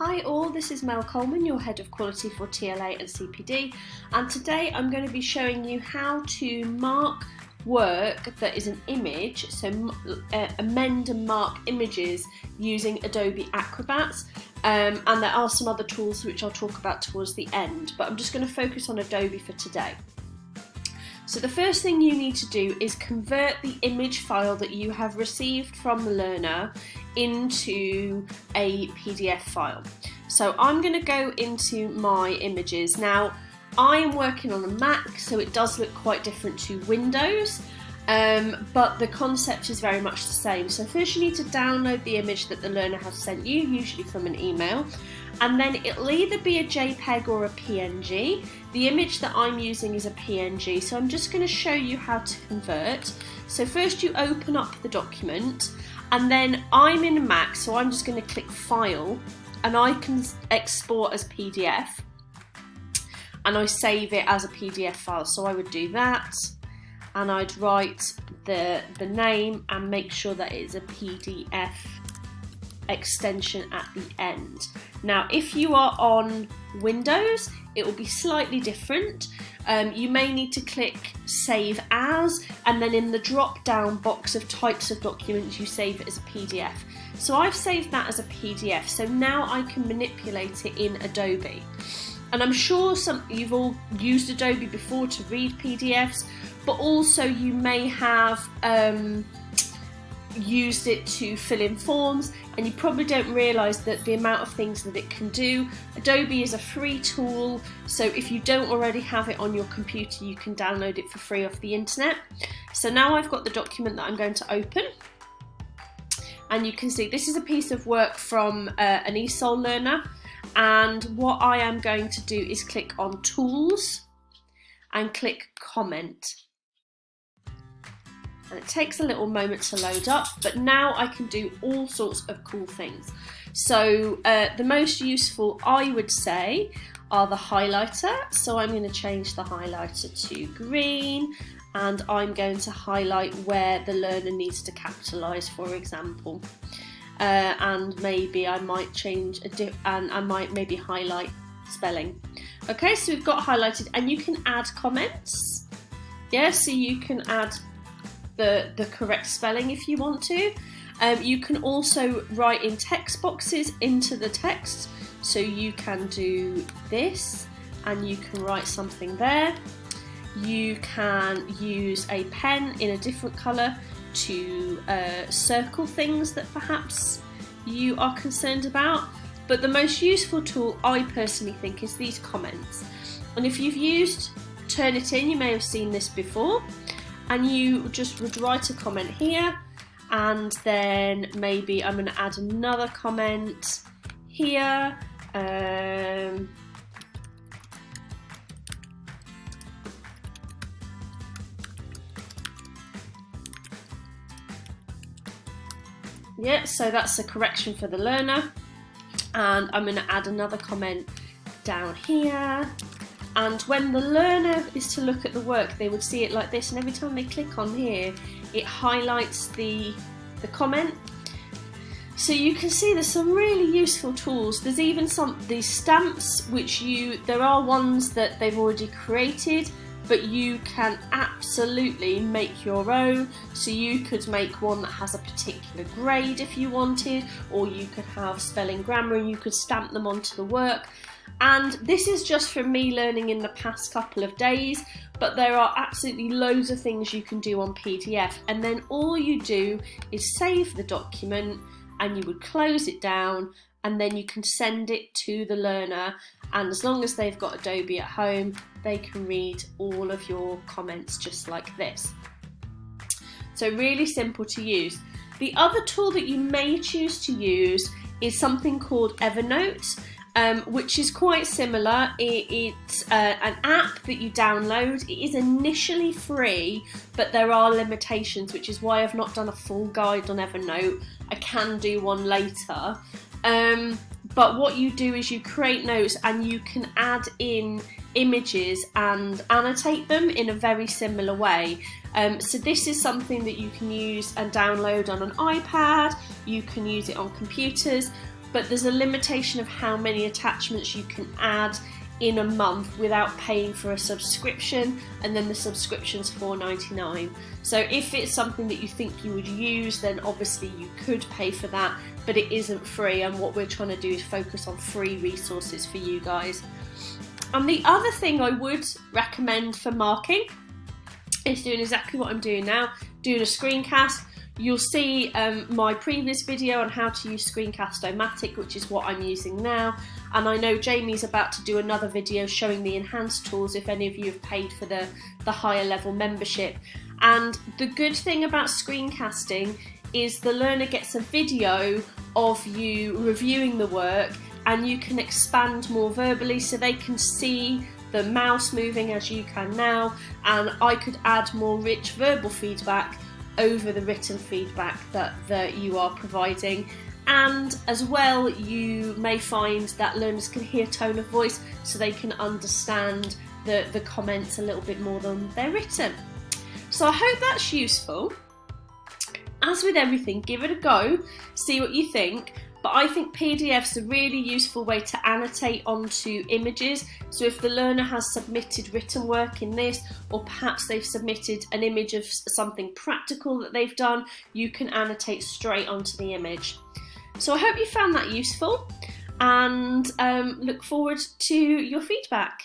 Hi all, this is Mel Coleman, your Head of Quality for TLA and CPD, and today I'm going to be showing you how to mark work that is an image, so amend and mark images using Adobe Acrobat, and there are some other tools which I'll talk about towards the end, but I'm just going to focus on Adobe for today. So the first thing you need to do is convert the image file that you have received from the learner into a PDF file. So I'm going to go into my images. Now I am working on a Mac, so it does look quite different to Windows, but the concept is very much the same. So first you need to download the image that the learner has sent you, usually from an email, and then it'll either be a JPEG or a PNG. The image that I'm using is a PNG, so I'm just going to show you how to convert. So first you open up the document, and then I'm in a Mac, so I'm just going to click File, and I can export as PDF, and I save it as a PDF file. So I would do that, and I'd write the name and make sure that it is a PDF extension at the end. Now if you are on Windows, it will be slightly different. You may need to click Save As, and then in the drop down box of types of documents you save it as a PDF. So I've saved that as a PDF, so now I can manipulate it in Adobe. And I'm sure you've all used Adobe before to read PDFs, but also you may have used it to fill in forms, and you probably don't realise that the amount of things that it can do. Adobe is a free tool, so if you don't already have it on your computer, you can download it for free off the internet. So now I've got the document that I'm going to open, and you can see this is a piece of work from an ESOL learner, and what I am going to do is click on Tools and click Comment. And it takes a little moment to load up, but now I can do all sorts of cool things. So the most useful, I would say, are the highlighter. So I'm going to change the highlighter to green, and I'm going to highlight where the learner needs to capitalise, for example. And maybe I might change and I might maybe highlight spelling. Okay, so we've got highlighted, and you can add comments. Yeah, so you can add the correct spelling if you want to. You can also write in text boxes into the text, so you can do this and you can write something there. You can use a pen in a different colour to circle things that perhaps you are concerned about, but the most useful tool I personally think is these comments. And if you've used Turnitin, you may have seen this before, and you just would write a comment here, and then maybe I'm going to add another comment here. Yeah, so that's a correction for the learner, and I'm going to add another comment down here. And when the learner is to look at the work, they would see it like this, and every time they click on here, it highlights the comment. So you can see there's some really useful tools. There's even these stamps, which there are ones that they've already created, but you can absolutely make your own. So you could make one that has a particular grade if you wanted, or you could have spelling, grammar, and you could stamp them onto the work. And this is just from me learning in the past couple of days, but there are absolutely loads of things you can do on PDF, and then all you do is save the document, and you would close it down, and then you can send it to the learner, and as long as they've got Adobe at home, they can read all of your comments just like this. So really simple to use. The other tool that you may choose to use is something called Evernote, which is quite similar. It's an app that you download. It is initially free, but there are limitations, which is why I've not done a full guide on Evernote. I can do one later. But what you do is you create notes, and you can add in images and annotate them in a very similar way. So this is something that you can use and download on an iPad. You can use it on computers. but there's a limitation of how many attachments you can add in a month without paying for a subscription, and then the subscription's $4.99. So if it's something that you think you would use, then obviously you could pay for that, but it isn't free, and what we're trying to do is focus on free resources for you guys. And the other thing I would recommend for marking is doing exactly what I'm doing now, doing a screencast. You'll see my previous video on how to use Screencast-O-Matic, which is what I'm using now, and I know Jamie's about to do another video showing the enhanced tools if any of you have paid for the higher level membership. And the good thing about screencasting is the learner gets a video of you reviewing the work, and you can expand more verbally, so they can see the mouse moving as you can now, and I could add more rich verbal feedback over the written feedback that you are providing. And as well, you may find that learners can hear tone of voice, so they can understand the comments a little bit more than they're written. So I hope that's useful. As with everything, give it a go, see what you think. But I think PDF's a really useful way to annotate onto images. So if the learner has submitted written work in this, or perhaps they've submitted an image of something practical that they've done, you can annotate straight onto the image. So I hope you found that useful, and look forward to your feedback.